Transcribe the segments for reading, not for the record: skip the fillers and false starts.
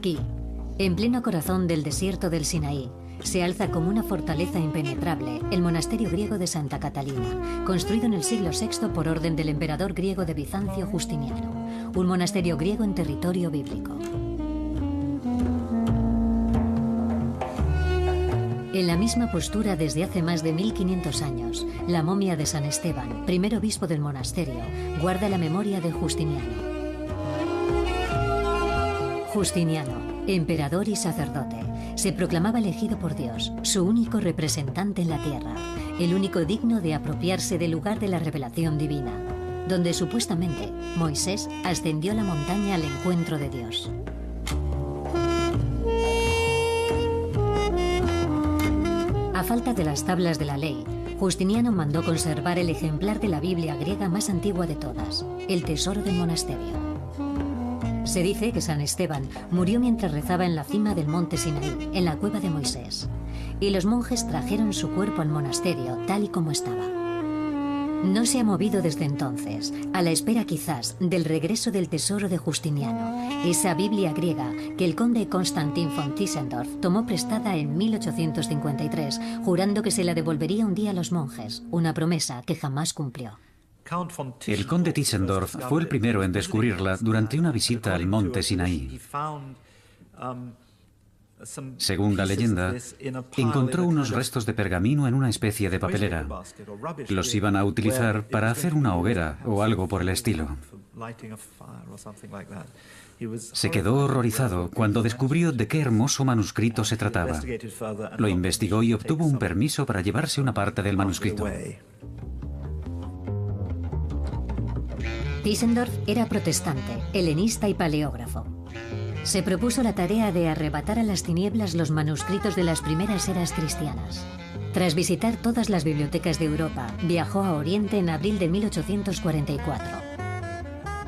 Aquí, en pleno corazón del desierto del Sinaí, se alza como una fortaleza impenetrable el monasterio griego de Santa Catalina, construido en el siglo VI por orden del emperador griego de Bizancio Justiniano, un monasterio griego en territorio bíblico. En la misma postura desde hace más de 1500 años, la momia de San Esteban, primer obispo del monasterio, guarda la memoria de Justiniano. Justiniano, emperador y sacerdote, se proclamaba elegido por Dios, su único representante en la tierra, el único digno de apropiarse del lugar de la revelación divina, donde supuestamente Moisés ascendió a la montaña al encuentro de Dios. A falta de las tablas de la ley, Justiniano mandó conservar el ejemplar de la Biblia griega más antigua de todas, el tesoro del monasterio. Se dice que San Esteban murió mientras rezaba en la cima del monte Sinaí, en la cueva de Moisés, y los monjes trajeron su cuerpo al monasterio tal y como estaba. No se ha movido desde entonces, a la espera quizás del regreso del tesoro de Justiniano, esa Biblia griega que el conde Constantin von Tischendorf tomó prestada en 1853, jurando que se la devolvería un día a los monjes, una promesa que jamás cumplió. El conde Tischendorf fue el primero en descubrirla durante una visita al monte Sinaí. Según la leyenda, encontró unos restos de pergamino en una especie de papelera. Los iban a utilizar para hacer una hoguera o algo por el estilo. Se quedó horrorizado cuando descubrió de qué hermoso manuscrito se trataba. Lo investigó y obtuvo un permiso para llevarse una parte del manuscrito. Tischendorf era protestante, helenista y paleógrafo. Se propuso la tarea de arrebatar a las tinieblas los manuscritos de las primeras eras cristianas. Tras visitar todas las bibliotecas de Europa, viajó a Oriente en abril de 1844.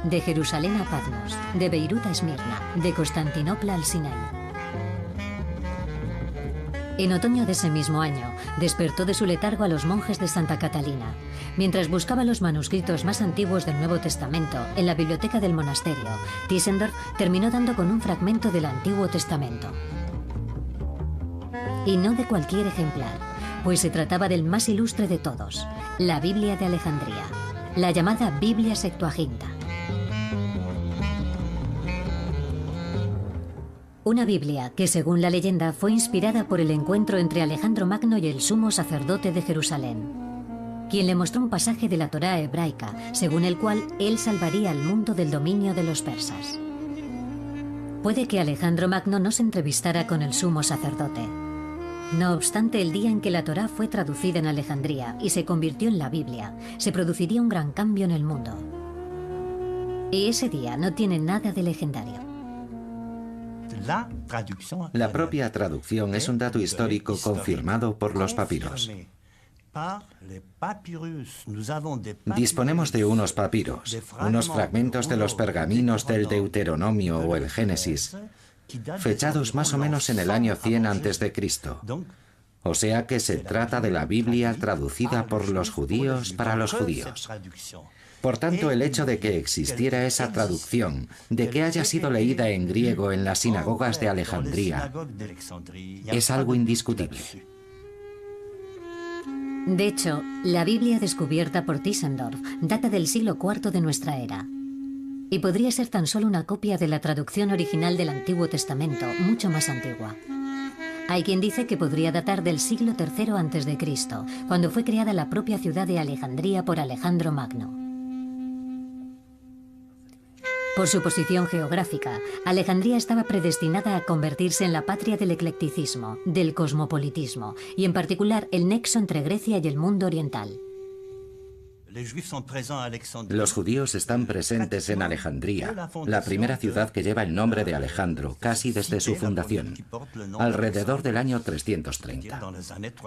De Jerusalén a Patmos, de Beirut a Esmirna, de Constantinopla al Sinaí. En otoño de ese mismo año, despertó de su letargo a los monjes de Santa Catalina, mientras buscaba los manuscritos más antiguos del Nuevo Testamento en la biblioteca del monasterio. Tischendorf terminó dando con un fragmento del Antiguo Testamento. Y no de cualquier ejemplar, pues se trataba del más ilustre de todos, la Biblia de Alejandría, la llamada Biblia Septuaginta. Una Biblia que, según la leyenda, fue inspirada por el encuentro entre Alejandro Magno y el sumo sacerdote de Jerusalén, quien le mostró un pasaje de la Torá hebraica, según el cual él salvaría al mundo del dominio de los persas. Puede que Alejandro Magno no se entrevistara con el sumo sacerdote. No obstante, el día en que la Torá fue traducida en Alejandría y se convirtió en la Biblia, se produciría un gran cambio en el mundo. Y ese día no tiene nada de legendario. La propia traducción es un dato histórico confirmado por los papiros. Disponemos de unos papiros, unos fragmentos de los pergaminos del Deuteronomio o el Génesis, fechados más o menos en el año 100 a.C. O sea que se trata de la Biblia traducida por los judíos para los judíos. Por tanto, el hecho de que existiera esa traducción, de que haya sido leída en griego en las sinagogas de Alejandría, es algo indiscutible. De hecho, la Biblia descubierta por Tischendorf data del siglo IV de nuestra era, y podría ser tan solo una copia de la traducción original del Antiguo Testamento, mucho más antigua. Hay quien dice que podría datar del siglo III a.C., cuando fue creada la propia ciudad de Alejandría por Alejandro Magno. Por su posición geográfica, Alejandría estaba predestinada a convertirse en la patria del eclecticismo, del cosmopolitismo, y en particular el nexo entre Grecia y el mundo oriental. Los judíos están presentes en Alejandría, la primera ciudad que lleva el nombre de Alejandro, casi desde su fundación, alrededor del año 330.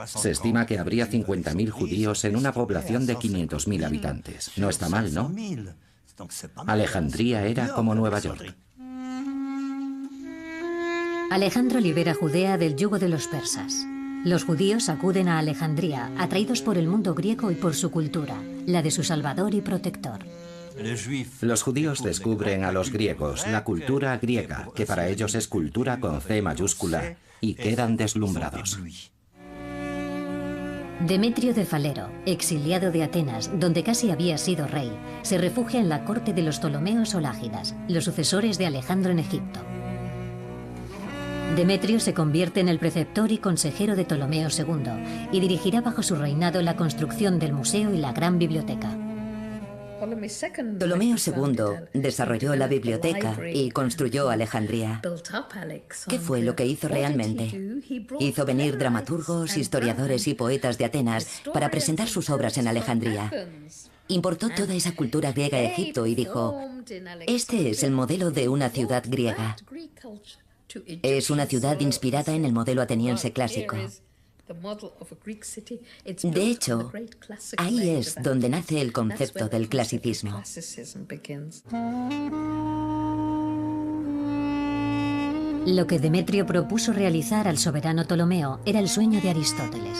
Se estima que habría 50.000 judíos en una población de 500.000 habitantes. No está mal, ¿no? Alejandría era como Nueva York. Alejandro libera a Judea del yugo de los persas. Los judíos acuden a Alejandría, atraídos por el mundo griego y por su cultura, la de su salvador y protector. Los judíos descubren a los griegos, la cultura griega, que para ellos es cultura con C mayúscula, y quedan deslumbrados. Demetrio de Falero, exiliado de Atenas, donde casi había sido rey, se refugia en la corte de los Ptolomeos o Lágidas, los sucesores de Alejandro en Egipto. Demetrio se convierte en el preceptor y consejero de Ptolomeo II y dirigirá bajo su reinado la construcción del museo y la gran biblioteca. Ptolomeo II desarrolló la biblioteca y construyó Alejandría. ¿Qué fue lo que hizo realmente? Hizo venir dramaturgos, historiadores y poetas de Atenas para presentar sus obras en Alejandría. Importó toda esa cultura griega a Egipto y dijo: este es el modelo de una ciudad griega. Es una ciudad inspirada en el modelo ateniense clásico. De hecho, ahí es donde nace el concepto del clasicismo. Lo que Demetrio propuso realizar al soberano Ptolomeo era el sueño de Aristóteles.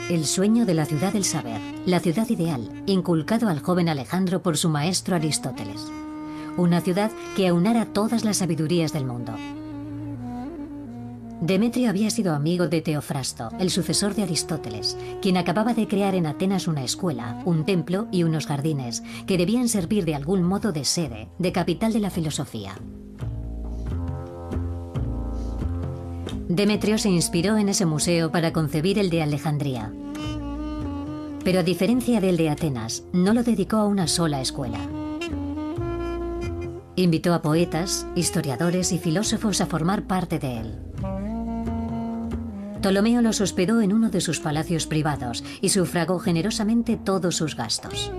El sueño de la ciudad del saber, la ciudad ideal, inculcado al joven Alejandro por su maestro Aristóteles. Una ciudad que aunara todas las sabidurías del mundo. Demetrio había sido amigo de Teofrasto, el sucesor de Aristóteles, quien acababa de crear en Atenas una escuela, un templo y unos jardines, que debían servir de algún modo de sede, de capital de la filosofía. Demetrio se inspiró en ese museo para concebir el de Alejandría. Pero a diferencia del de Atenas, no lo dedicó a una sola escuela. Invitó a poetas, historiadores y filósofos a formar parte de él. Ptolomeo los hospedó en uno de sus palacios privados y sufragó generosamente todos sus gastos.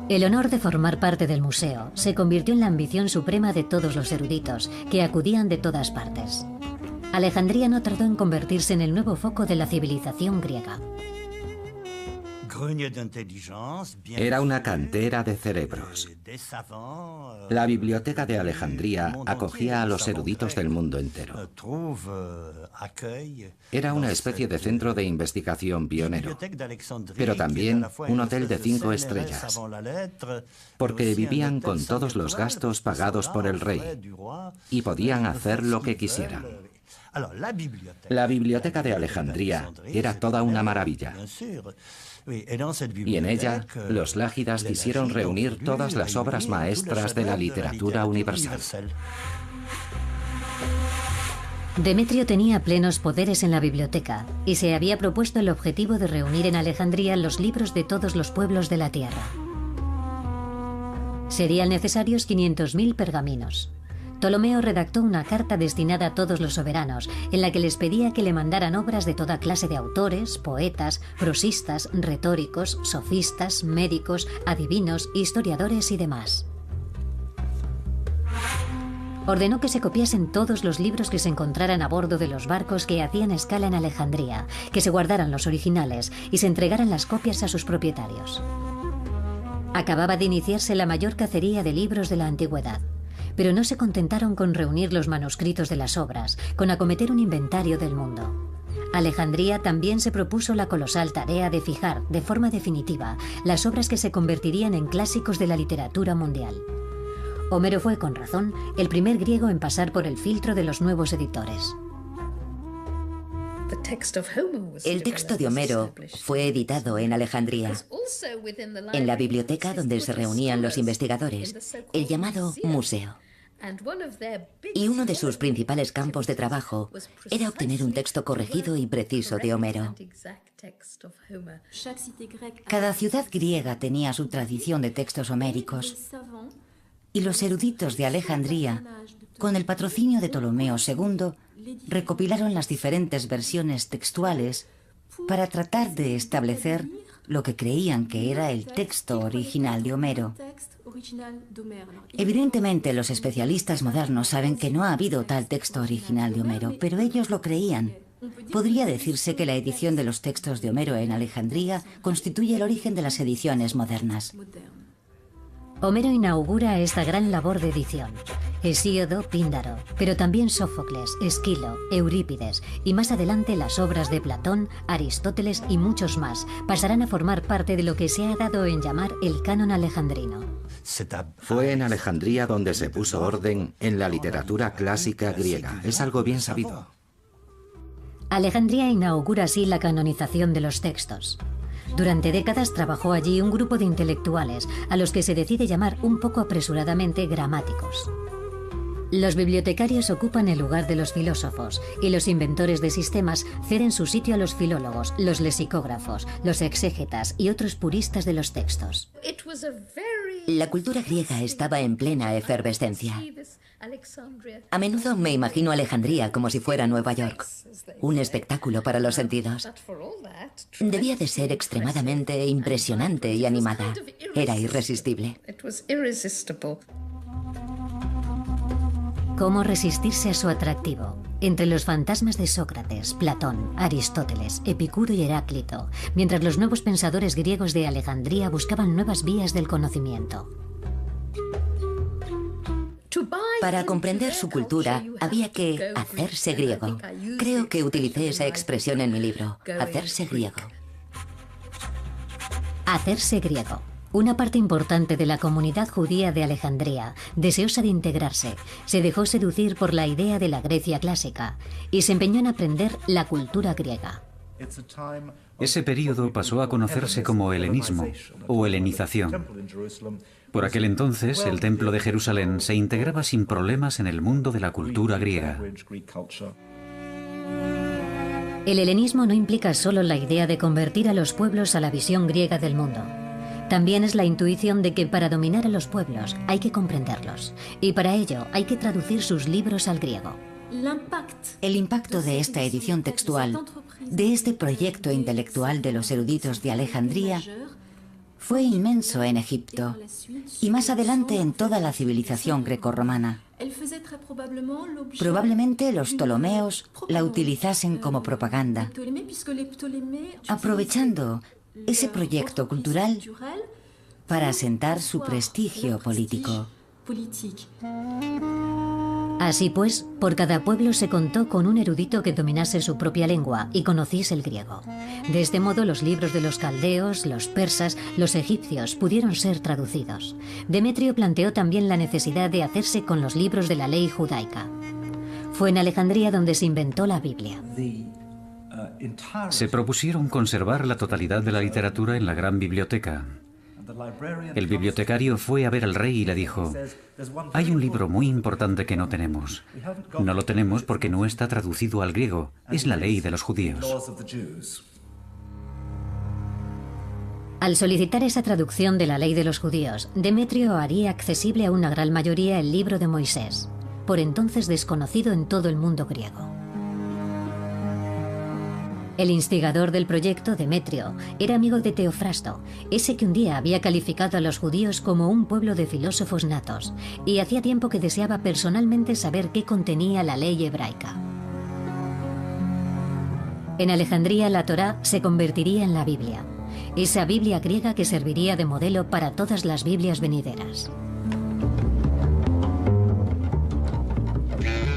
El honor de formar parte del museo se convirtió en la ambición suprema de todos los eruditos, que acudían de todas partes. Alejandría no tardó en convertirse en el nuevo foco de la civilización griega. Era una cantera de cerebros. La biblioteca de Alejandría acogía a los eruditos del mundo entero. Era una especie de centro de investigación pionero, pero también un hotel de 5 estrellas, porque vivían con todos los gastos pagados por el rey y podían hacer lo que quisieran. La biblioteca de Alejandría era toda una maravilla. Y en ella, los lágidas quisieron reunir todas las obras maestras de la literatura universal. Demetrio tenía plenos poderes en la biblioteca y se había propuesto el objetivo de reunir en Alejandría los libros de todos los pueblos de la tierra. Serían necesarios 500.000 pergaminos. Ptolomeo redactó una carta destinada a todos los soberanos, en la que les pedía que le mandaran obras de toda clase de autores, poetas, prosistas, retóricos, sofistas, médicos, adivinos, historiadores y demás. Ordenó que se copiasen todos los libros que se encontraran a bordo de los barcos que hacían escala en Alejandría, que se guardaran los originales y se entregaran las copias a sus propietarios. Acababa de iniciarse la mayor cacería de libros de la antigüedad. Pero no se contentaron con reunir los manuscritos de las obras, con acometer un inventario del mundo. Alejandría también se propuso la colosal tarea de fijar, de forma definitiva, las obras que se convertirían en clásicos de la literatura mundial. Homero fue, con razón, el primer griego en pasar por el filtro de los nuevos editores. El texto de Homero fue editado en Alejandría, en la biblioteca donde se reunían los investigadores, el llamado museo. Y uno de sus principales campos de trabajo era obtener un texto corregido y preciso de Homero. Cada ciudad griega tenía su tradición de textos homéricos, y los eruditos de Alejandría, con el patrocinio de Ptolomeo II, recopilaron las diferentes versiones textuales para tratar de establecer lo que creían que era el texto original de Homero. Evidentemente, los especialistas modernos saben que no ha habido tal texto original de Homero, pero ellos lo creían. Podría decirse que la edición de los textos de Homero en Alejandría constituye el origen de las ediciones modernas. Homero inaugura esta gran labor de edición. Hesíodo, Píndaro, pero también Sófocles, Esquilo, Eurípides y más adelante las obras de Platón, Aristóteles y muchos más pasarán a formar parte de lo que se ha dado en llamar el canon alejandrino. Fue en Alejandría donde se puso orden en la literatura clásica griega. Es algo bien sabido. Alejandría inaugura así la canonización de los textos. Durante décadas trabajó allí un grupo de intelectuales, a los que se decide llamar un poco apresuradamente gramáticos. Los bibliotecarios ocupan el lugar de los filósofos y los inventores de sistemas ceden su sitio a los filólogos, los lexicógrafos, los exégetas y otros puristas de los textos. La cultura griega estaba en plena efervescencia. A menudo me imagino Alejandría como si fuera Nueva York, un espectáculo para los sentidos. Debía de ser extremadamente impresionante y animada. Era irresistible. ¿Cómo resistirse a su atractivo? Entre los fantasmas de Sócrates, Platón, Aristóteles, Epicuro y Heráclito, mientras los nuevos pensadores griegos de Alejandría buscaban nuevas vías del conocimiento. Para comprender su cultura, había que hacerse griego. Creo que utilicé esa expresión en mi libro, hacerse griego. Hacerse griego. Una parte importante de la comunidad judía de Alejandría, deseosa de integrarse, se dejó seducir por la idea de la Grecia clásica y se empeñó en aprender la cultura griega. Ese período pasó a conocerse como helenismo o helenización. Por aquel entonces, el Templo de Jerusalén se integraba sin problemas en el mundo de la cultura griega. El helenismo no implica solo la idea de convertir a los pueblos a la visión griega del mundo. También es la intuición de que para dominar a los pueblos hay que comprenderlos, y para ello hay que traducir sus libros al griego. El impacto de esta edición textual, de este proyecto intelectual de los eruditos de Alejandría, fue inmenso en Egipto y más adelante en toda la civilización grecorromana. Probablemente los Ptolomeos la utilizasen como propaganda, aprovechando ese proyecto cultural para asentar su prestigio político. Así pues, por cada pueblo se contó con un erudito que dominase su propia lengua y conociese el griego. De este modo, los libros de los caldeos, los persas, los egipcios pudieron ser traducidos. Demetrio planteó también la necesidad de hacerse con los libros de la ley judaica. Fue en Alejandría donde se inventó la Biblia. Se propusieron conservar la totalidad de la literatura en la gran biblioteca. El bibliotecario fue a ver al rey y le dijo: hay un libro muy importante que no tenemos. No lo tenemos porque no está traducido al griego. Es la ley de los judíos. Al solicitar esa traducción de la ley de los judíos, Demetrio haría accesible a una gran mayoría el libro de Moisés, por entonces desconocido en todo el mundo griego. El instigador del proyecto, Demetrio, era amigo de Teofrasto, ese que un día había calificado a los judíos como un pueblo de filósofos natos, y hacía tiempo que deseaba personalmente saber qué contenía la ley hebraica. En Alejandría, la Torá se convertiría en la Biblia, esa Biblia griega que serviría de modelo para todas las Biblias venideras.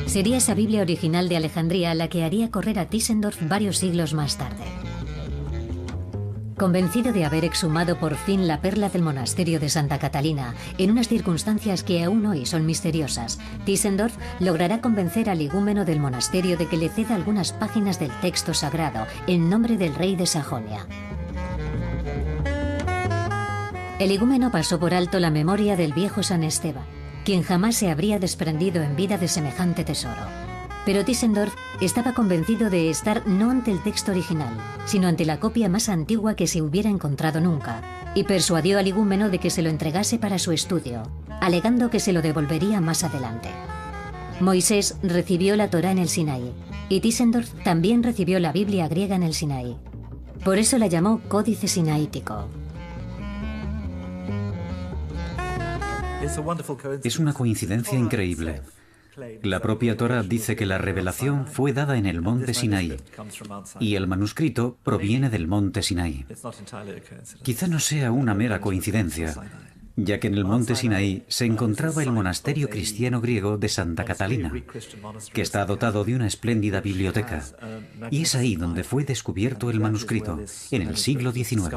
Sería esa Biblia original de Alejandría la que haría correr a Tischendorf varios siglos más tarde. Convencido de haber exhumado por fin la perla del monasterio de Santa Catalina, en unas circunstancias que aún hoy son misteriosas, Tischendorf logrará convencer al igúmeno del monasterio de que le ceda algunas páginas del texto sagrado en nombre del rey de Sajonia. El igúmeno pasó por alto la memoria del viejo San Esteban, quien jamás se habría desprendido en vida de semejante tesoro. Pero Tischendorf estaba convencido de estar no ante el texto original, sino ante la copia más antigua que se hubiera encontrado nunca, y persuadió al igúmeno de que se lo entregase para su estudio, alegando que se lo devolvería más adelante. Moisés recibió la Torá en el Sinaí, y Tischendorf también recibió la Biblia griega en el Sinaí. Por eso la llamó Códice Sinaítico. Es una coincidencia increíble. La propia Torá dice que la revelación fue dada en el monte Sinaí y el manuscrito proviene del monte Sinaí. Quizá no sea una mera coincidencia, ya que en el monte Sinaí se encontraba el monasterio cristiano griego de Santa Catalina, que está dotado de una espléndida biblioteca, y es ahí donde fue descubierto el manuscrito, en el siglo XIX.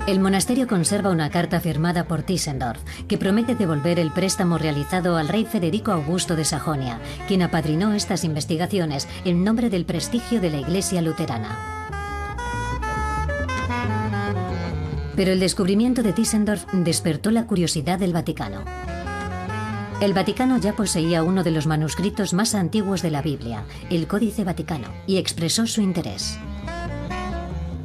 El monasterio conserva una carta firmada por Tischendorf que promete devolver el préstamo realizado al rey Federico Augusto de Sajonia, quien apadrinó estas investigaciones en nombre del prestigio de la Iglesia luterana. Pero el descubrimiento de Tischendorf despertó la curiosidad del Vaticano. El Vaticano ya poseía uno de los manuscritos más antiguos de la Biblia, el Códice Vaticano, y expresó su interés.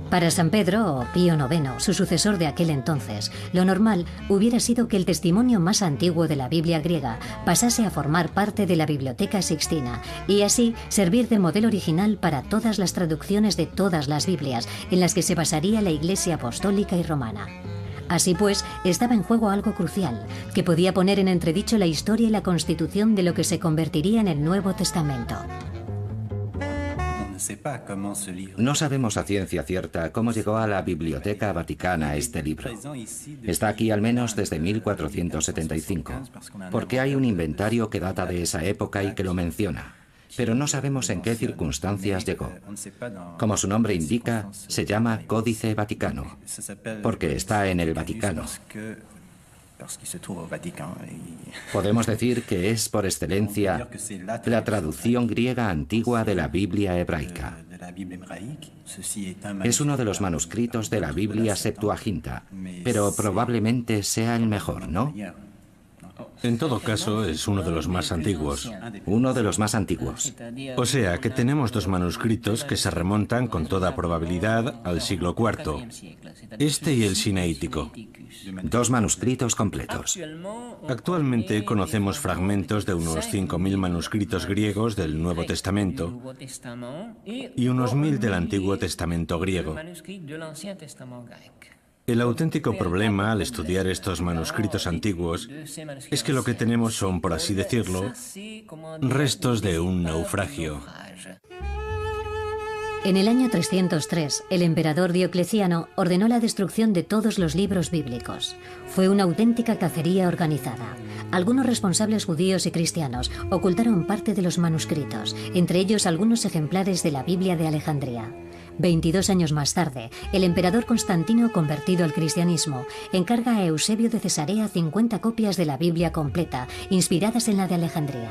Para San Pedro, o Pío IX, su sucesor de aquel entonces, lo normal hubiera sido que el testimonio más antiguo de la Biblia griega pasase a formar parte de la Biblioteca Sixtina y así servir de modelo original para todas las traducciones de todas las Biblias en las que se basaría la Iglesia Apostólica y Romana. Así pues, estaba en juego algo crucial, que podía poner en entredicho la historia y la constitución de lo que se convertiría en el Nuevo Testamento. No sabemos a ciencia cierta cómo llegó a la Biblioteca Vaticana este libro. Está aquí al menos desde 1475, porque hay un inventario que data de esa época y que lo menciona, pero no sabemos en qué circunstancias llegó. Como su nombre indica, se llama Códice Vaticano, porque está en el Vaticano. Podemos decir que es, por excelencia, la traducción griega antigua de la Biblia hebraica. Es uno de los manuscritos de la Biblia Septuaginta, pero probablemente sea el mejor, ¿no? En todo caso, es uno de los más antiguos. Uno de los más antiguos. O sea, que tenemos dos manuscritos que se remontan con toda probabilidad al siglo IV. Este y el Sinaítico. Dos manuscritos completos. Actualmente conocemos fragmentos de unos 5.000 manuscritos griegos del Nuevo Testamento y unos 1.000 del Antiguo Testamento griego. El auténtico problema al estudiar estos manuscritos antiguos es que lo que tenemos son, por así decirlo, restos de un naufragio. En el año 303, el emperador Diocleciano ordenó la destrucción de todos los libros bíblicos. Fue una auténtica cacería organizada. Algunos responsables judíos y cristianos ocultaron parte de los manuscritos, entre ellos algunos ejemplares de la Biblia de Alejandría. 22 años más tarde, el emperador Constantino, convertido al cristianismo, encarga a Eusebio de Cesarea 50 copias de la Biblia completa, inspiradas en la de Alejandría.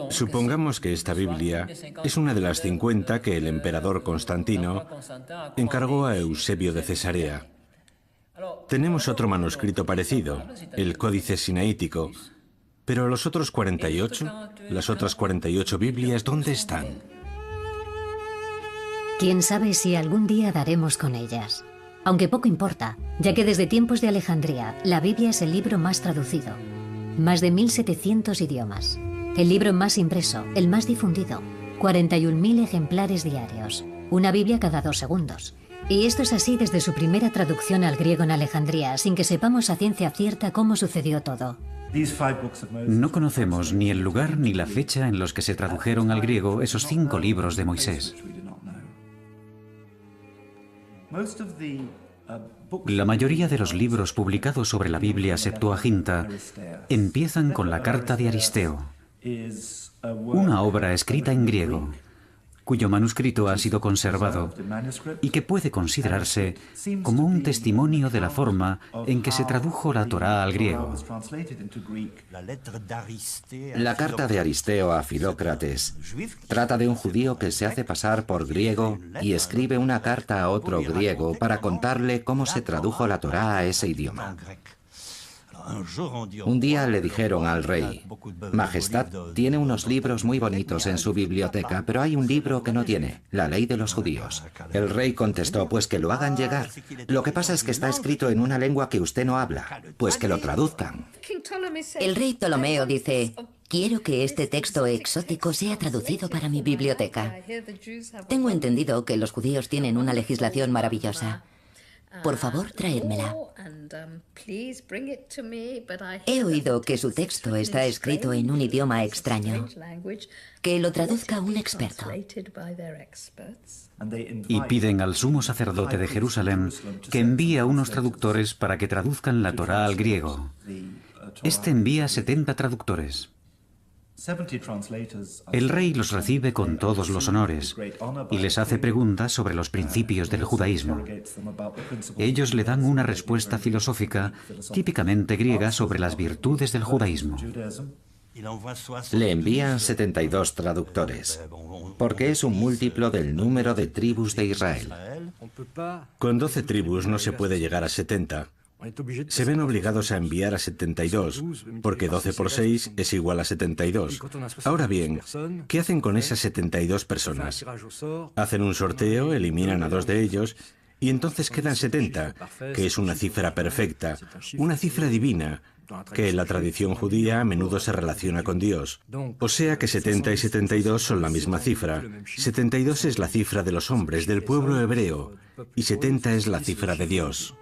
Supongamos que esta Biblia es una de las 50 que el emperador Constantino encargó a Eusebio de Cesarea. Tenemos otro manuscrito parecido, el Códice Sinaítico, pero los otros 48, las otras 48 Biblias, ¿dónde están? Quién sabe si algún día daremos con ellas. Aunque poco importa, ya que desde tiempos de Alejandría, la Biblia es el libro más traducido. Más de 1.700 idiomas. El libro más impreso, el más difundido. 41.000 ejemplares diarios. Una Biblia cada 2 segundos. Y esto es así desde su primera traducción al griego en Alejandría, sin que sepamos a ciencia cierta cómo sucedió todo. No conocemos ni el lugar ni la fecha en los que se tradujeron al griego esos 5 libros de Moisés. La mayoría de los libros publicados sobre la Biblia Septuaginta empiezan con la carta de Aristeo, una obra escrita en griego, cuyo manuscrito ha sido conservado y que puede considerarse como un testimonio de la forma en que se tradujo la Torá al griego. La carta de Aristeo a Filócrates trata de un judío que se hace pasar por griego y escribe una carta a otro griego para contarle cómo se tradujo la Torá a ese idioma. Un día le dijeron al rey: Majestad, tiene unos libros muy bonitos en su biblioteca, pero hay un libro que no tiene, la ley de los judíos. El rey contestó: pues que lo hagan llegar. Lo que pasa es que está escrito en una lengua que usted no habla, pues que lo traduzcan. El rey Ptolomeo dice: quiero que este texto exótico sea traducido para mi biblioteca. Tengo entendido que los judíos tienen una legislación maravillosa. Por favor, traédmela. He oído que su texto está escrito en un idioma extraño. Que lo traduzca un experto. Y piden al sumo sacerdote de Jerusalén que envíe a unos traductores para que traduzcan la Torá al griego. Este envía 70 traductores. El rey los recibe con todos los honores y les hace preguntas sobre los principios del judaísmo. Ellos le dan una respuesta filosófica típicamente griega sobre las virtudes del judaísmo. Le envían 72 traductores, porque es un múltiplo del número de tribus de Israel. Con 12 tribus no se puede llegar a 70. Se ven obligados a enviar a 72, porque 12 por 6 es igual a 72. Ahora bien, ¿qué hacen con esas 72 personas? Hacen un sorteo, eliminan a 2 de ellos, y entonces quedan 70, que es una cifra perfecta, una cifra divina, que en la tradición judía a menudo se relaciona con Dios. O sea que 70 y 72 son la misma cifra. 72 es la cifra de los hombres, del pueblo hebreo, y 70 es la cifra de Dios.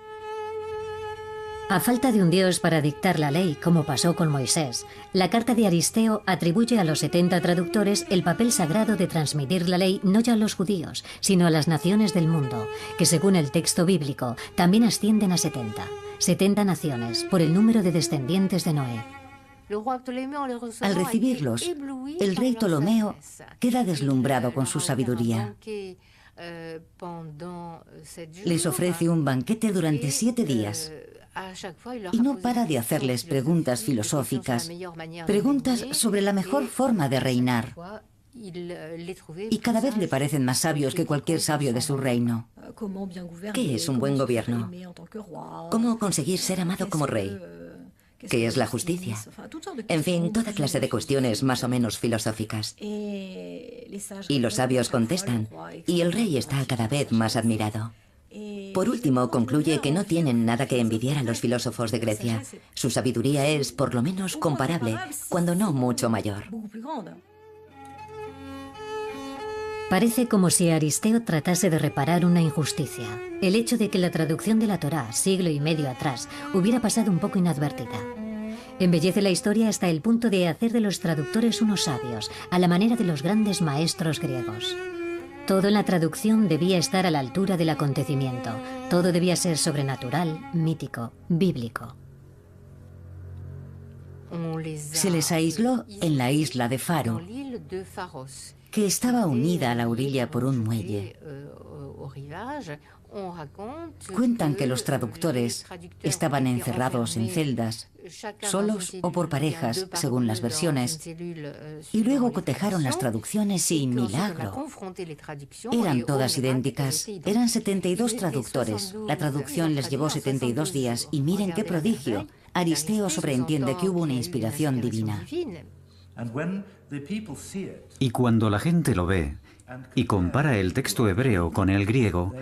A falta de un Dios para dictar la ley, como pasó con Moisés, la carta de Aristeo atribuye a los 70 traductores el papel sagrado de transmitir la ley no ya a los judíos, sino a las naciones del mundo, que según el texto bíblico también ascienden a 70. 70 naciones, por el número de descendientes de Noé. Al recibirlos, el rey Ptolomeo queda deslumbrado con su sabiduría. Les ofrece un banquete durante 7 días. Y no para de hacerles preguntas filosóficas, preguntas sobre la mejor forma de reinar. Y cada vez le parecen más sabios que cualquier sabio de su reino. ¿Qué es un buen gobierno? ¿Cómo conseguir ser amado como rey? ¿Qué es la justicia? En fin, toda clase de cuestiones más o menos filosóficas. Y los sabios contestan, y el rey está cada vez más admirado. Por último, concluye que no tienen nada que envidiar a los filósofos de Grecia. Su sabiduría es, por lo menos, comparable, cuando no mucho mayor. Parece como si Aristeo tratase de reparar una injusticia. El hecho de que la traducción de la Torá, siglo y medio atrás, hubiera pasado un poco inadvertida. Embellece la historia hasta el punto de hacer de los traductores unos sabios, a la manera de los grandes maestros griegos. Todo en la traducción debía estar a la altura del acontecimiento. Todo debía ser sobrenatural, mítico, bíblico. Se les aisló en la isla de Faro, que estaba unida a la orilla por un muelle. Cuentan que los traductores estaban encerrados en celdas, solos o por parejas, según las versiones, y luego cotejaron las traducciones y ¡milagro! Eran todas idénticas. Eran 72 traductores. La traducción les llevó 72 días y miren qué prodigio. Aristeo sobreentiende que hubo una inspiración divina. Y cuando la gente lo ve y compara el texto hebreo con el griego,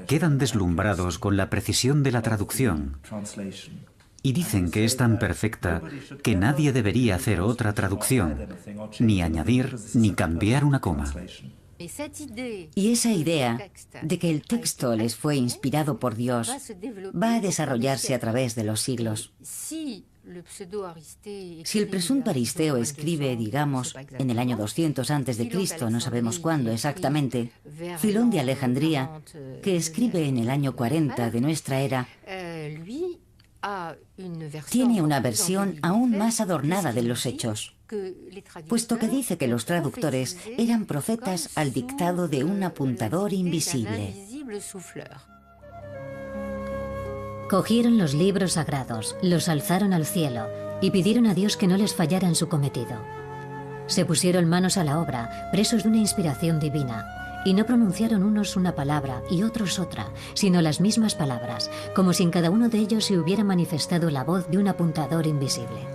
quedan deslumbrados con la precisión de la traducción y dicen que es tan perfecta que nadie debería hacer otra traducción, ni añadir ni cambiar una coma. Y esa idea de que el texto les fue inspirado por Dios va a desarrollarse a través de los siglos. Si el presunto Aristeo escribe, digamos, en el año 200 a.C., no sabemos cuándo exactamente, Filón de Alejandría, que escribe en el año 40 de nuestra era, tiene una versión aún más adornada de los hechos, puesto que dice que los traductores eran profetas al dictado de un apuntador invisible. Cogieron los libros sagrados, los alzaron al cielo y pidieron a Dios que no les fallara en su cometido. Se pusieron manos a la obra, presos de una inspiración divina, y no pronunciaron unos una palabra y otros otra, sino las mismas palabras, como si en cada uno de ellos se hubiera manifestado la voz de un apuntador invisible.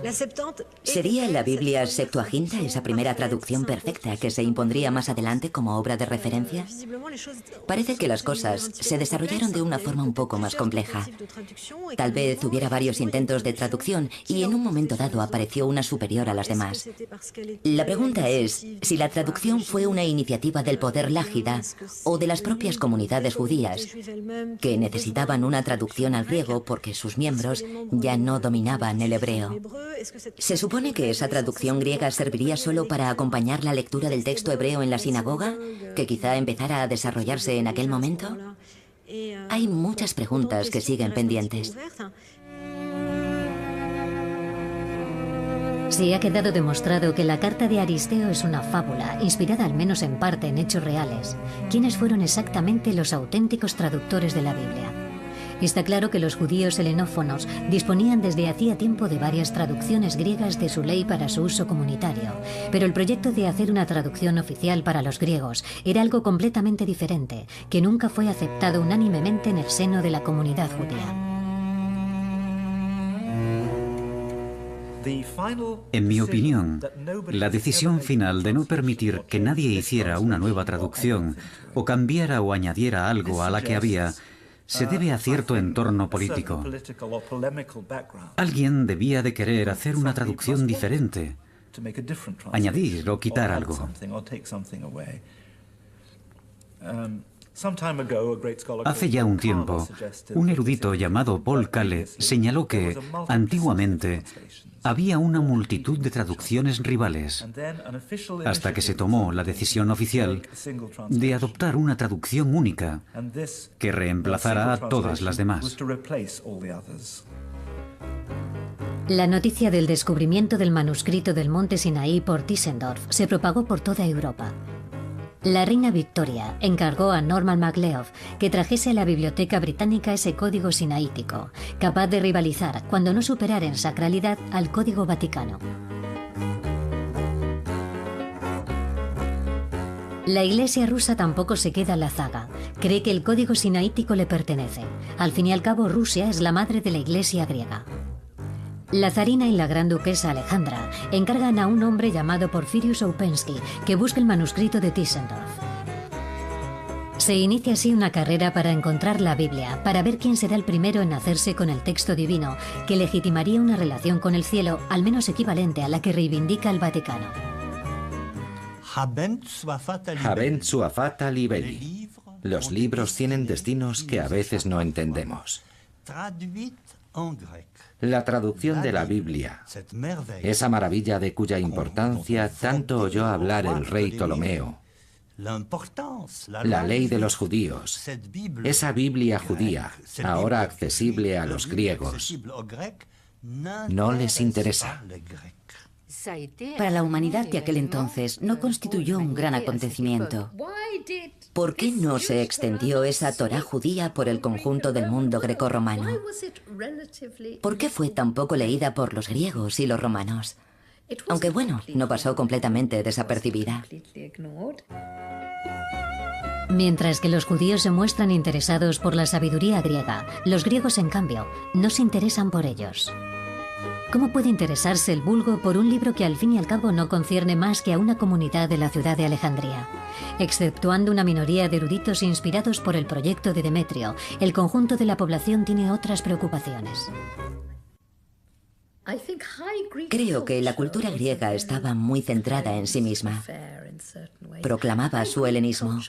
¿Sería la Biblia Septuaginta esa primera traducción perfecta que se impondría más adelante como obra de referencia? Parece que las cosas se desarrollaron de una forma un poco más compleja. Tal vez hubiera varios intentos de traducción y en un momento dado apareció una superior a las demás. La pregunta es si la traducción fue una iniciativa del poder lágida o de las propias comunidades judías, que necesitaban una traducción al griego porque sus miembros ya no dominaban el hebreo. ¿Se supone que esa traducción griega serviría solo para acompañar la lectura del texto hebreo en la sinagoga, que quizá empezara a desarrollarse en aquel momento? Hay muchas preguntas que siguen pendientes. Sí, ha quedado demostrado que la carta de Aristeo es una fábula, inspirada al menos en parte en hechos reales. ¿Quiénes fueron exactamente los auténticos traductores de la Biblia? Está claro que los judíos helenófonos disponían desde hacía tiempo de varias traducciones griegas de su ley para su uso comunitario, pero el proyecto de hacer una traducción oficial para los griegos era algo completamente diferente, que nunca fue aceptado unánimemente en el seno de la comunidad judía. En mi opinión, la decisión final de no permitir que nadie hiciera una nueva traducción o cambiara o añadiera algo a la que había se debe a cierto entorno político. Alguien debía de querer hacer una traducción diferente, añadir o quitar algo. Hace ya un tiempo, un erudito llamado Paul Kale señaló que, antiguamente, había una multitud de traducciones rivales, hasta que se tomó la decisión oficial de adoptar una traducción única que reemplazara a todas las demás. La noticia del descubrimiento del manuscrito del monte Sinaí por Tischendorf se propagó por toda Europa. La reina Victoria encargó a Norman MacLeod que trajese a la Biblioteca Británica ese código sinaítico, capaz de rivalizar, cuando no superar en sacralidad, al Código Vaticano. La Iglesia rusa tampoco se queda en la zaga. Cree que el código sinaítico le pertenece. Al fin y al cabo, Rusia es la madre de la Iglesia griega. La zarina y la gran duquesa Alejandra encargan a un hombre llamado Porfirius Oupenski que busque el manuscrito de Tischendorf. Se inicia así una carrera para encontrar la Biblia, para ver quién será el primero en hacerse con el texto divino que legitimaría una relación con el cielo al menos equivalente a la que reivindica el Vaticano. Habent sua fata libelli. Los libros tienen destinos que a veces no entendemos. La traducción de la Biblia, esa maravilla de cuya importancia tanto oyó hablar el rey Ptolomeo, la ley de los judíos, esa Biblia judía, ahora accesible a los griegos, no les interesa. Para la humanidad de aquel entonces no constituyó un gran acontecimiento. ¿Por qué no se extendió esa Torá judía por el conjunto del mundo grecorromano? ¿Por qué fue tan poco leída por los griegos y los romanos? Aunque bueno, no pasó completamente desapercibida. Mientras que los judíos se muestran interesados por la sabiduría griega, los griegos, en cambio, no se interesan por ellos. ¿Cómo puede interesarse el vulgo por un libro que al fin y al cabo no concierne más que a una comunidad de la ciudad de Alejandría? Exceptuando una minoría de eruditos inspirados por el proyecto de Demetrio, el conjunto de la población tiene otras preocupaciones. Creo que la cultura griega estaba muy centrada en sí misma. Proclamaba su helenismo.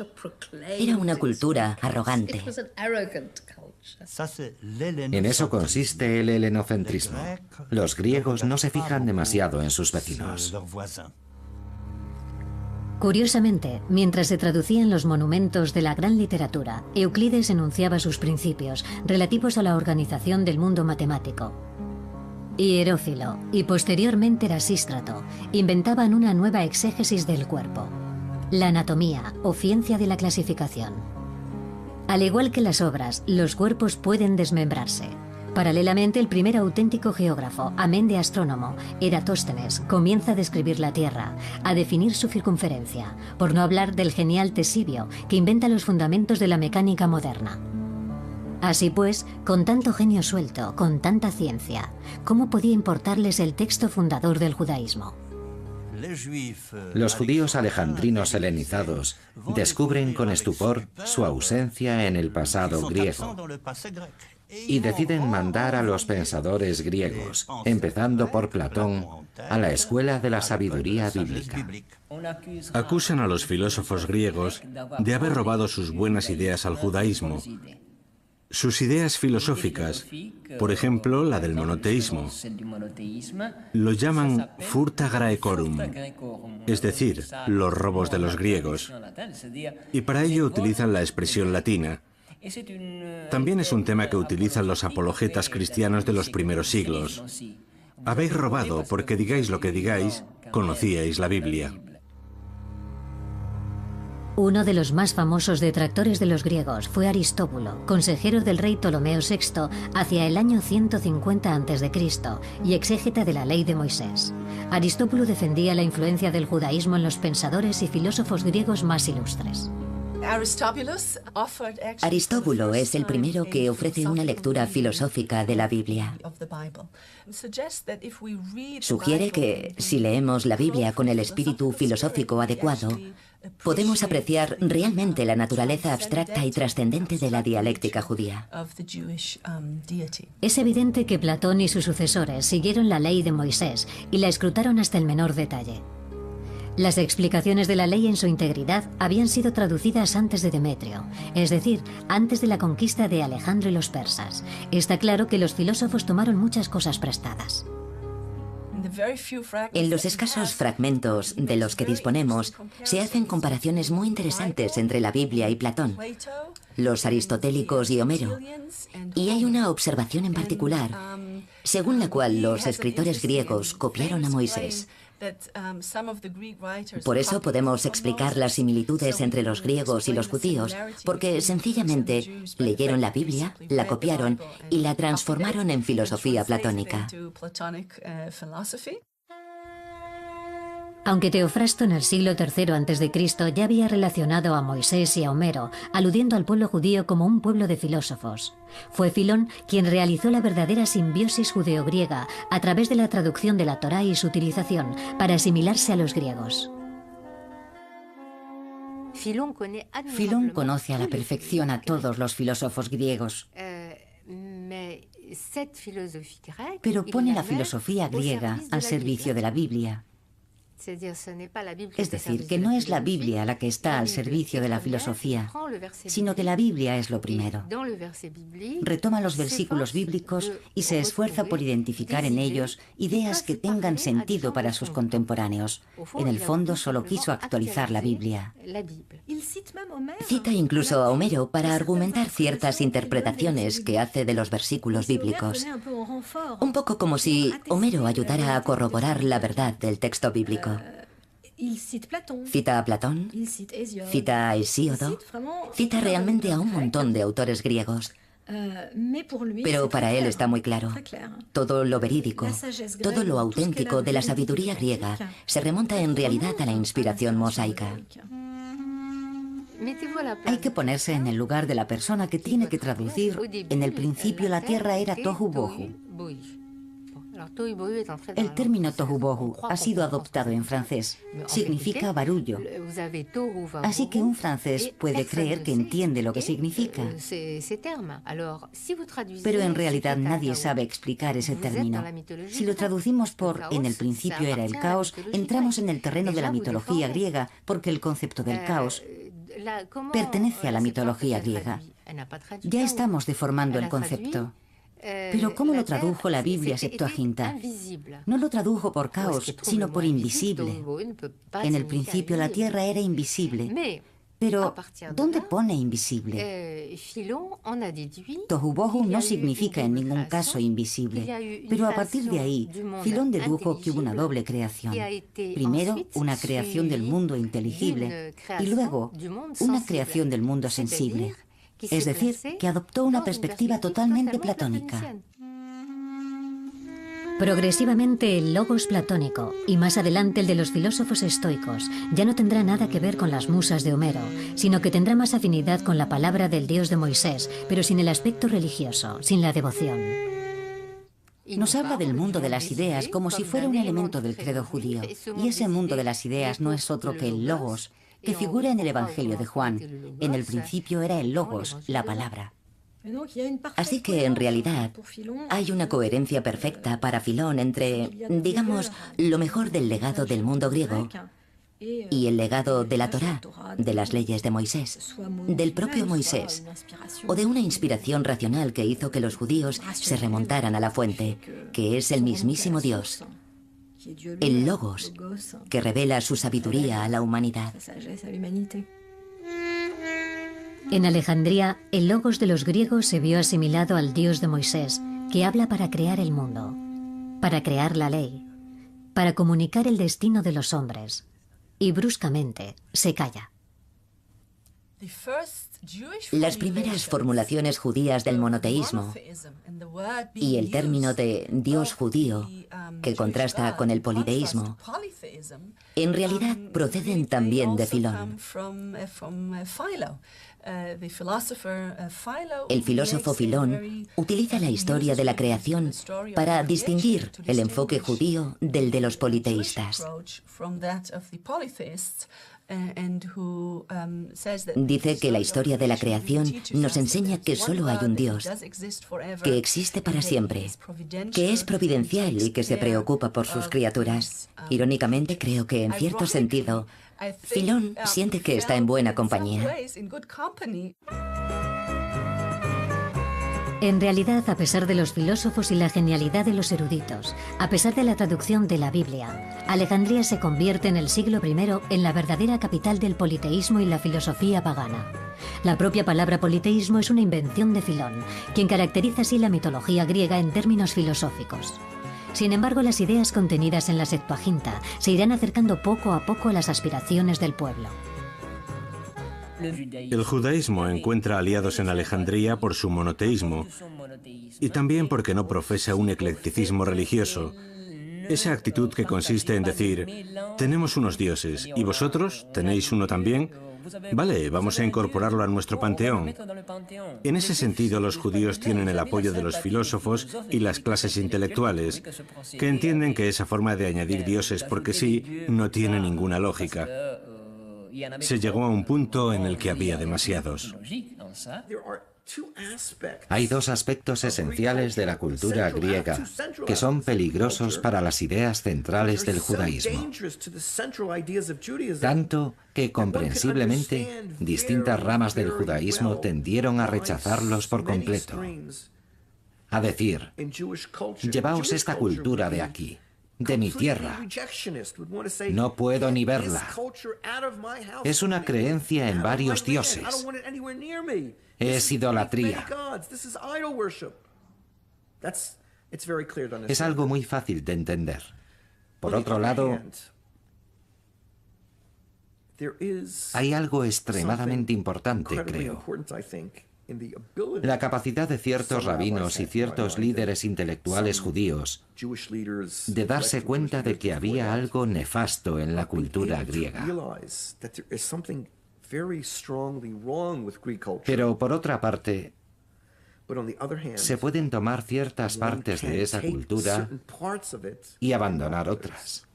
Era una cultura arrogante. En eso consiste el helenocentrismo. Los griegos no se fijan demasiado en sus vecinos. Curiosamente, mientras se traducían los monumentos de la gran literatura, Euclides enunciaba sus principios relativos a la organización del mundo matemático. Y Herófilo, y posteriormente Erasístrato, inventaban una nueva exégesis del cuerpo, la anatomía o ciencia de la clasificación. Al igual que las obras, los cuerpos pueden desmembrarse. Paralelamente, el primer auténtico geógrafo, amén de astrónomo, Eratóstenes, comienza a describir la Tierra, a definir su circunferencia, por no hablar del genial Tesibio, que inventa los fundamentos de la mecánica moderna. Así pues, con tanto genio suelto, con tanta ciencia, ¿cómo podía importarles el texto fundador del judaísmo? Los judíos alejandrinos helenizados descubren con estupor su ausencia en el pasado griego y deciden mandar a los pensadores griegos, empezando por Platón, a la escuela de la sabiduría bíblica. Acusan a los filósofos griegos de haber robado sus buenas ideas al judaísmo. Sus ideas filosóficas, por ejemplo, la del monoteísmo, lo llaman furta Graecorum, es decir, los robos de los griegos, y para ello utilizan la expresión latina. También es un tema que utilizan los apologetas cristianos de los primeros siglos. Habéis robado porque digáis lo que digáis, conocíais la Biblia. Uno de los más famosos detractores de los griegos fue Aristóbulo, consejero del rey Ptolomeo VI hacia el año 150 a.C. y exégeta de la ley de Moisés. Aristóbulo defendía la influencia del judaísmo en los pensadores y filósofos griegos más ilustres. Aristóbulo es el primero que ofrece una lectura filosófica de la Biblia. Sugiere que, si leemos la Biblia con el espíritu filosófico adecuado, podemos apreciar realmente la naturaleza abstracta y trascendente de la dialéctica judía. Es evidente que Platón y sus sucesores siguieron la ley de Moisés y la escrutaron hasta el menor detalle. Las explicaciones de la ley en su integridad habían sido traducidas antes de Demetrio, es decir, antes de la conquista de Alejandro y los persas. Está claro que los filósofos tomaron muchas cosas prestadas. En los escasos fragmentos de los que disponemos, se hacen comparaciones muy interesantes entre la Biblia y Platón, los aristotélicos y Homero. Y hay una observación en particular, según la cual los escritores griegos copiaron a Moisés. Por eso podemos explicar las similitudes entre los griegos y los judíos, porque sencillamente leyeron la Biblia, la copiaron y la transformaron en filosofía platónica. Aunque Teofrasto en el siglo III a.C. ya había relacionado a Moisés y a Homero, aludiendo al pueblo judío como un pueblo de filósofos, fue Filón quien realizó la verdadera simbiosis judeo-griega a través de la traducción de la Torá y su utilización para asimilarse a los griegos. Filón conoce a la perfección a todos los filósofos griegos, pero pone la filosofía griega al servicio de la Biblia. Es decir, que no es la Biblia la que está al servicio de la filosofía, sino que la Biblia es lo primero. Retoma los versículos bíblicos y se esfuerza por identificar en ellos ideas que tengan sentido para sus contemporáneos. En el fondo solo quiso actualizar la Biblia. Cita incluso a Homero para argumentar ciertas interpretaciones que hace de los versículos bíblicos. Un poco como si Homero ayudara a corroborar la verdad del texto bíblico. Cita a Platón, cita a Hesíodo, cita realmente a un montón de autores griegos. Pero para él está muy claro. Todo lo verídico, todo lo auténtico de la sabiduría griega se remonta en realidad a la inspiración mosaica. Hay que ponerse en el lugar de la persona que tiene que traducir. En el principio la tierra era tohu bohu. El término tohu bohu ha sido adoptado en francés. Significa barullo. Así que un francés puede creer que entiende lo que significa. Pero en realidad nadie sabe explicar ese término. Si lo traducimos por en el principio era el caos, entramos en el terreno de la mitología griega, porque el concepto del caos pertenece a la mitología griega. Ya estamos deformando el concepto. Pero ¿cómo lo tradujo la Biblia Septuaginta? No lo tradujo por caos, sino por invisible. En el principio la tierra era invisible. Pero, ¿dónde pone invisible? Tohu bohu no significa en ningún caso invisible. Pero a partir de ahí, Filón dedujo que hubo una doble creación. Primero, una creación del mundo inteligible y luego, una creación del mundo sensible. Es decir, que adoptó una perspectiva totalmente platónica. Progresivamente el logos platónico, y más adelante el de los filósofos estoicos, ya no tendrá nada que ver con las musas de Homero, sino que tendrá más afinidad con la palabra del Dios de Moisés, pero sin el aspecto religioso, sin la devoción. Nos habla del mundo de las ideas como si fuera un elemento del credo judío, y ese mundo de las ideas no es otro que el logos, que figura en el Evangelio de Juan. En el principio era el logos, la palabra. Así que, en realidad, hay una coherencia perfecta para Filón entre, digamos, lo mejor del legado del mundo griego y el legado de la Torá, de las leyes de Moisés, del propio Moisés, o de una inspiración racional que hizo que los judíos se remontaran a la fuente, que es el mismísimo Dios, el Logos, que revela su sabiduría a la humanidad. En Alejandría, el logos de los griegos se vio asimilado al Dios de Moisés, que habla para crear el mundo. para crear la ley, para comunicar el destino de los hombres, y bruscamente se calla. Las primeras formulaciones judías del monoteísmo y el término de Dios judío, que contrasta con el politeísmo, en realidad proceden también de Filón. El filósofo Filón utiliza la historia de la creación para distinguir el enfoque judío del de los politeístas. Dice que la historia de la creación nos enseña que solo hay un Dios, que existe para siempre, que es providencial y que se preocupa por sus criaturas. Irónicamente, creo que, en cierto sentido, Filón siente que está en buena compañía. En realidad, a pesar de los filósofos y la genialidad de los eruditos, a pesar de la traducción de la Biblia, Alejandría se convierte en el siglo I en la verdadera capital del politeísmo y la filosofía pagana. La propia palabra politeísmo es una invención de Filón, quien caracteriza así la mitología griega en términos filosóficos. Sin embargo, las ideas contenidas en la Septuaginta se irán acercando poco a poco a las aspiraciones del pueblo. El judaísmo encuentra aliados en Alejandría por su monoteísmo y también porque no profesa un eclecticismo religioso. Esa actitud que consiste en decir, tenemos unos dioses y vosotros tenéis uno también. Vale, vamos a incorporarlo a nuestro panteón. En ese sentido, los judíos tienen el apoyo de los filósofos y las clases intelectuales, que entienden que esa forma de añadir dioses porque sí no tiene ninguna lógica. Se llegó a un punto en el que había demasiados. Hay dos aspectos esenciales de la cultura griega que son peligrosos para las ideas centrales del judaísmo, tanto que comprensiblemente distintas ramas del judaísmo tendieron a rechazarlos por completo. A decir, llevaos esta cultura de aquí, de mi tierra. No puedo ni verla. Es una creencia en varios dioses. Es idolatría. Es algo muy fácil de entender. Por otro lado, hay algo extremadamente importante, creo. La capacidad de ciertos rabinos y ciertos líderes intelectuales judíos de darse cuenta de que había algo nefasto en la cultura griega. Pero por otra parte, se pueden tomar ciertas partes de esa cultura y abandonar otras.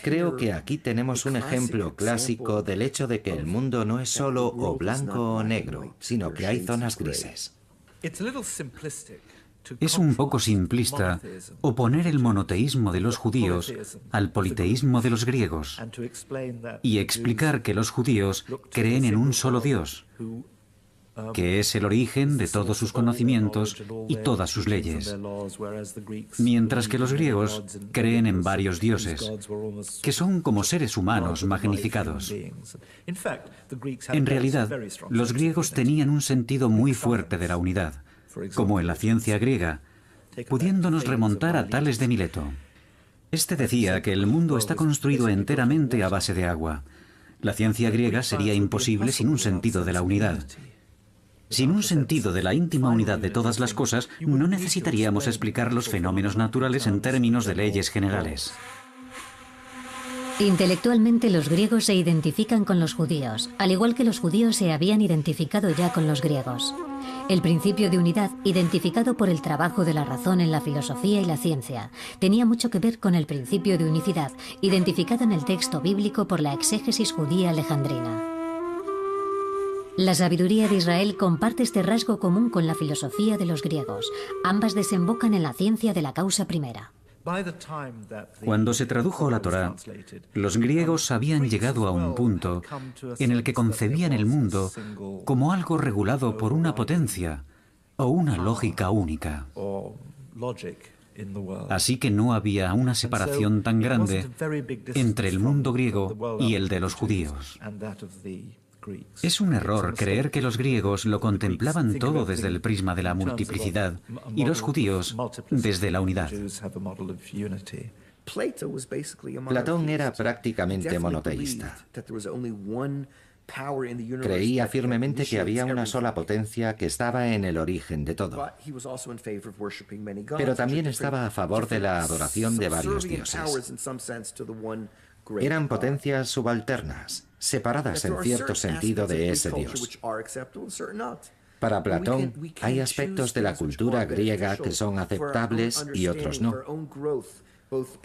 Creo que aquí tenemos un ejemplo clásico del hecho de que el mundo no es solo o blanco o negro, sino que hay zonas grises. Es un poco simplista oponer el monoteísmo de los judíos al politeísmo de los griegos y explicar que los judíos creen en un solo Dios, que es el origen de todos sus conocimientos y todas sus leyes, mientras que los griegos creen en varios dioses, que son como seres humanos magnificados. En realidad, los griegos tenían un sentido muy fuerte de la unidad, como en la ciencia griega, pudiéndonos remontar a Tales de Mileto. Este decía que el mundo está construido enteramente a base de agua. La ciencia griega sería imposible sin un sentido de la unidad. Sin un sentido de la íntima unidad de todas las cosas, no necesitaríamos explicar los fenómenos naturales en términos de leyes generales. Intelectualmente, los griegos se identifican con los judíos, al igual que los judíos se habían identificado ya con los griegos. El principio de unidad, identificado por el trabajo de la razón en la filosofía y la ciencia, tenía mucho que ver con el principio de unicidad, identificado en el texto bíblico por la exégesis judía alejandrina. La sabiduría de Israel comparte este rasgo común con la filosofía de los griegos. Ambas desembocan en la ciencia de la causa primera. Cuando se tradujo la Torá, los griegos habían llegado a un punto en el que concebían el mundo como algo regulado por una potencia o una lógica única. Así que no había una separación tan grande entre el mundo griego y el de los judíos. Es un error creer que los griegos lo contemplaban todo desde el prisma de la multiplicidad y los judíos desde la unidad. Platón era prácticamente monoteísta. Creía firmemente que había una sola potencia que estaba en el origen de todo. Pero también estaba a favor de la adoración de varios dioses. Eran potencias subalternas, separadas en cierto sentido de ese dios. Para Platón, hay aspectos de la cultura griega que son aceptables y otros no.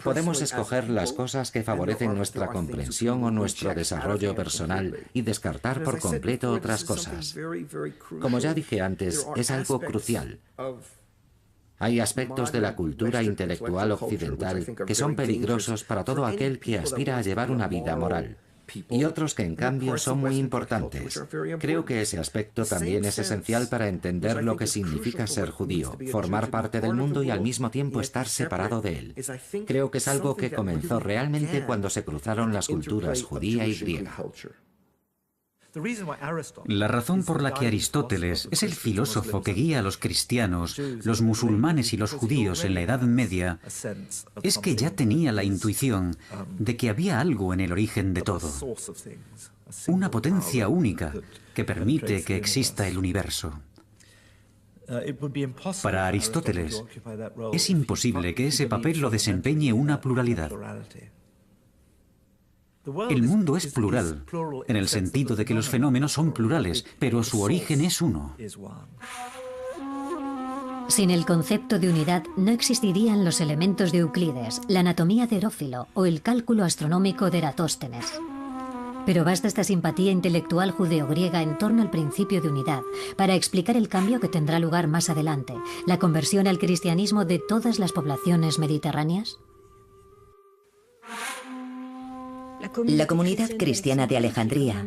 Podemos escoger las cosas que favorecen nuestra comprensión o nuestro desarrollo personal y descartar por completo otras cosas. Como ya dije antes, es algo crucial. Hay aspectos de la cultura intelectual occidental que son peligrosos para todo aquel que aspira a llevar una vida moral, y otros que en cambio son muy importantes. Creo que ese aspecto también es esencial para entender lo que significa ser judío, formar parte del mundo y al mismo tiempo estar separado de él. Creo que es algo que comenzó realmente cuando se cruzaron las culturas judía y griega. La razón por la que Aristóteles es el filósofo que guía a los cristianos, los musulmanes y los judíos en la Edad Media es que ya tenía la intuición de que había algo en el origen de todo, una potencia única que permite que exista el universo. Para Aristóteles es imposible que ese papel lo desempeñe una pluralidad. El mundo es plural, en el sentido de que los fenómenos son plurales, pero su origen es uno. Sin el concepto de unidad no existirían los elementos de Euclides, la anatomía de Herófilo o el cálculo astronómico de Eratóstenes. Pero basta esta simpatía intelectual judeo-griega en torno al principio de unidad para explicar el cambio que tendrá lugar más adelante, la conversión al cristianismo de todas las poblaciones mediterráneas. La comunidad cristiana de Alejandría,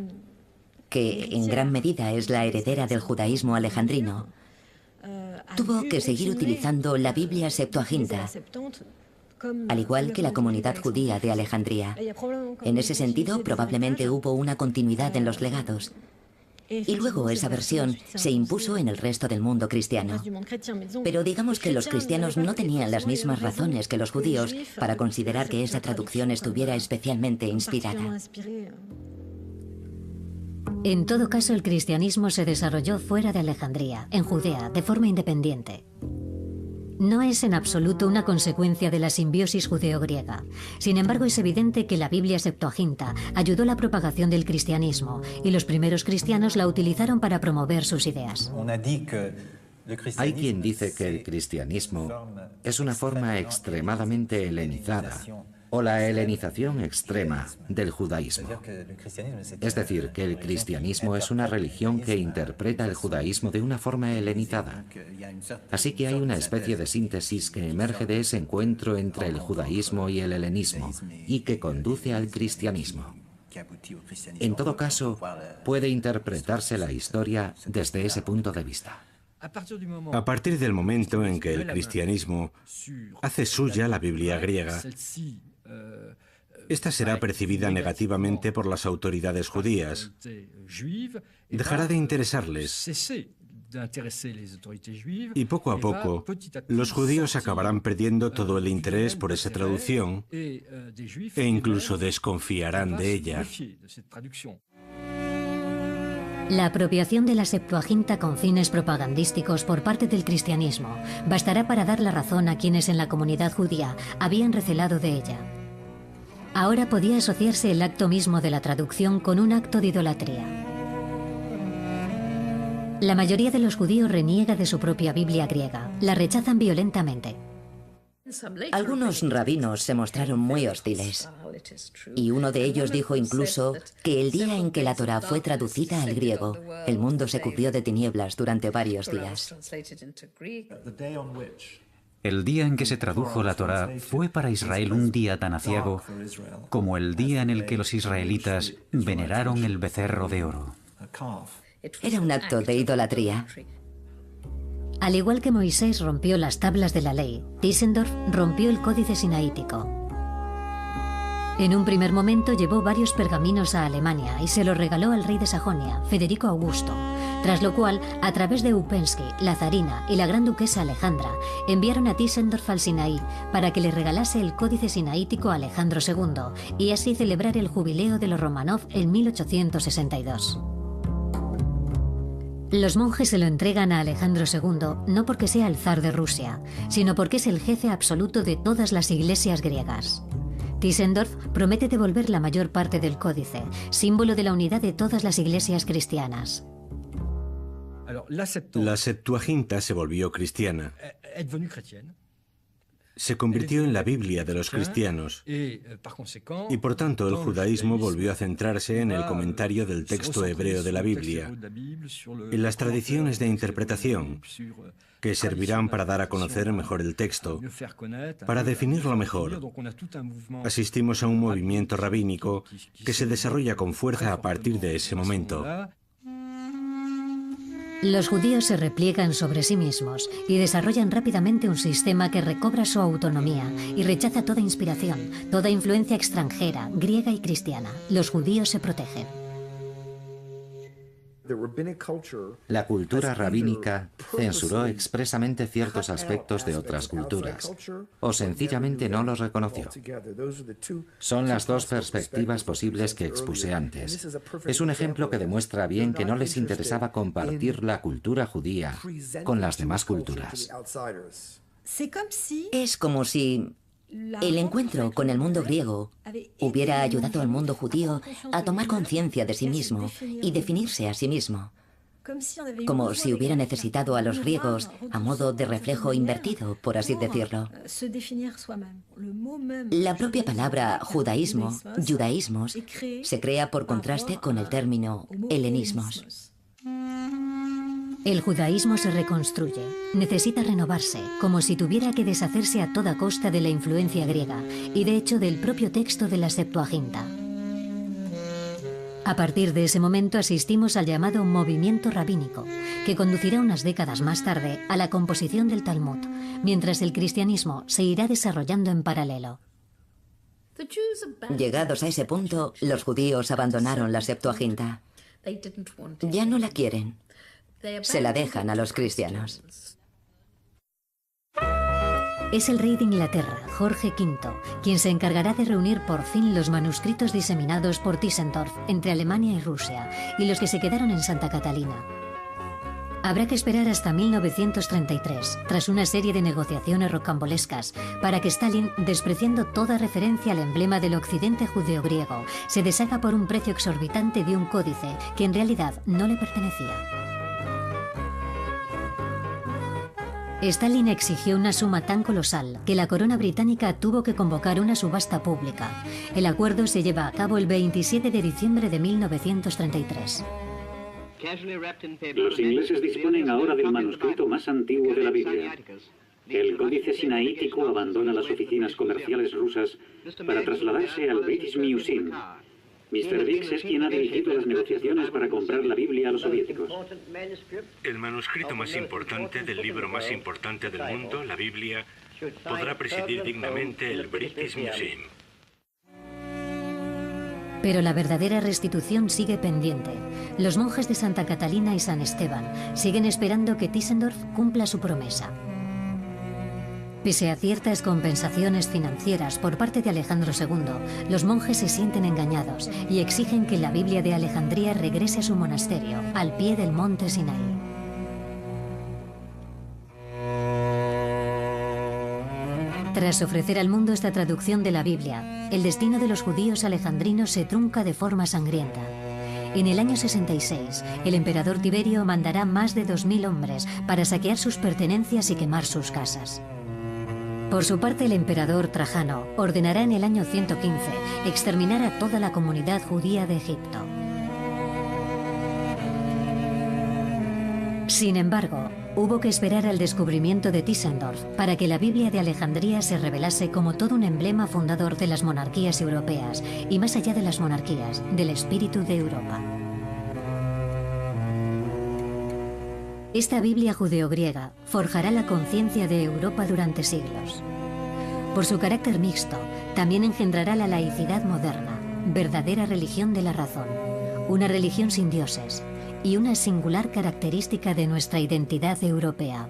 que en gran medida es la heredera del judaísmo alejandrino, tuvo que seguir utilizando la Biblia Septuaginta, al igual que la comunidad judía de Alejandría. En ese sentido, probablemente hubo una continuidad en los legados. Y luego esa versión se impuso en el resto del mundo cristiano. Pero digamos que los cristianos no tenían las mismas razones que los judíos para considerar que esa traducción estuviera especialmente inspirada. En todo caso, el cristianismo se desarrolló fuera de Alejandría, en Judea, de forma independiente. No es en absoluto una consecuencia de la simbiosis judeo-griega. Sin embargo, es evidente que la Biblia Septuaginta ayudó a la propagación del cristianismo y los primeros cristianos la utilizaron para promover sus ideas. Hay quien dice que el cristianismo es una forma extremadamente helenizada o la helenización extrema del judaísmo. Es decir, que el cristianismo es una religión que interpreta el judaísmo de una forma helenizada. Así que hay una especie de síntesis que emerge de ese encuentro entre el judaísmo y el helenismo y que conduce al cristianismo. En todo caso, puede interpretarse la historia desde ese punto de vista. A partir del momento en que el cristianismo hace suya la Biblia griega, esta será percibida negativamente por las autoridades judías. Dejará de interesarles. Y poco a poco, los judíos acabarán perdiendo todo el interés por esa traducción e incluso desconfiarán de ella. La apropiación de la Septuaginta con fines propagandísticos por parte del cristianismo bastará para dar la razón a quienes en la comunidad judía habían recelado de ella. Ahora podía asociarse el acto mismo de la traducción con un acto de idolatría. La mayoría de los judíos reniega de su propia Biblia griega, la rechazan violentamente. Algunos rabinos se mostraron muy hostiles, y uno de ellos dijo incluso que el día en que la Torá fue traducida al griego, el mundo se cubrió de tinieblas durante varios días. El día en que se tradujo la Torá fue para Israel un día tan aciago como el día en el que los israelitas veneraron el becerro de oro. Era un acto de idolatría. Al igual que Moisés rompió las tablas de la ley, Tischendorf rompió el códice sinaítico. En un primer momento llevó varios pergaminos a Alemania y se los regaló al rey de Sajonia, Federico Augusto, tras lo cual, a través de Ouspensky, la zarina y la gran duquesa Alejandra, enviaron a Tischendorf al Sinaí para que le regalase el códice sinaítico a Alejandro II y así celebrar el jubileo de los Romanov en 1862. Los monjes se lo entregan a Alejandro II no porque sea el zar de Rusia, sino porque es el jefe absoluto de todas las iglesias griegas. Tischendorf promete devolver la mayor parte del códice, símbolo de la unidad de todas las iglesias cristianas. La Septuaginta se volvió cristiana. Se convirtió en la Biblia de los cristianos y por tanto el judaísmo volvió a centrarse en el comentario del texto hebreo de la Biblia, en las tradiciones de interpretación que servirán para dar a conocer mejor el texto, para definirlo mejor. Asistimos a un movimiento rabínico que se desarrolla con fuerza a partir de ese momento. Los judíos se repliegan sobre sí mismos y desarrollan rápidamente un sistema que recobra su autonomía y rechaza toda inspiración, toda influencia extranjera, griega y cristiana. Los judíos se protegen. La cultura rabínica censuró expresamente ciertos aspectos de otras culturas, o sencillamente no los reconoció. Son las dos perspectivas posibles que expuse antes. Es un ejemplo que demuestra bien que no les interesaba compartir la cultura judía con las demás culturas. Es como si el encuentro con el mundo griego hubiera ayudado al mundo judío a tomar conciencia de sí mismo y definirse a sí mismo, como si hubiera necesitado a los griegos a modo de reflejo invertido, por así decirlo. La propia palabra judaísmo, judaísmos, se crea por contraste con el término helenismos. El judaísmo se reconstruye, necesita renovarse, como si tuviera que deshacerse a toda costa de la influencia griega y de hecho del propio texto de la Septuaginta. A partir de ese momento asistimos al llamado movimiento rabínico, que conducirá unas décadas más tarde a la composición del Talmud, mientras el cristianismo se irá desarrollando en paralelo. Llegados a ese punto, los judíos abandonaron la Septuaginta. Ya no la quieren. Se la dejan a los cristianos. Es el rey de Inglaterra, Jorge V, quien se encargará de reunir por fin los manuscritos diseminados por Tischendorf entre Alemania y Rusia y los que se quedaron en Santa Catalina. Habrá que esperar hasta 1933, tras una serie de negociaciones rocambolescas, para que Stalin, despreciando toda referencia al emblema del occidente judeo-griego, se deshaga por un precio exorbitante de un códice que en realidad no le pertenecía. Stalin exigió una suma tan colosal que la corona británica tuvo que convocar una subasta pública. El acuerdo se lleva a cabo el 27 de diciembre de 1933. Los ingleses disponen ahora del manuscrito más antiguo de la Biblia. El códice sinaítico abandona las oficinas comerciales rusas para trasladarse al British Museum. Mr. Dix es quien ha dirigido las negociaciones para comprar la Biblia a los soviéticos. El manuscrito más importante del libro más importante del mundo, la Biblia, podrá presidir dignamente el British Museum. Pero la verdadera restitución sigue pendiente. Los monjes de Santa Catalina y San Esteban siguen esperando que Tischendorf cumpla su promesa. Pese a ciertas compensaciones financieras por parte de Alejandro II, los monjes se sienten engañados y exigen que la Biblia de Alejandría regrese a su monasterio, al pie del monte Sinaí. Tras ofrecer al mundo esta traducción de la Biblia, el destino de los judíos alejandrinos se trunca de forma sangrienta. En el año 66, el emperador Tiberio mandará más de 2000 hombres para saquear sus pertenencias y quemar sus casas. Por su parte, el emperador Trajano ordenará en el año 115 exterminar a toda la comunidad judía de Egipto. Sin embargo, hubo que esperar al descubrimiento de Tischendorf para que la Biblia de Alejandría se revelase como todo un emblema fundador de las monarquías europeas y más allá de las monarquías, del espíritu de Europa. Esta Biblia judeo-griega forjará la conciencia de Europa durante siglos. Por su carácter mixto, también engendrará la laicidad moderna, verdadera religión de la razón, una religión sin dioses y una singular característica de nuestra identidad europea.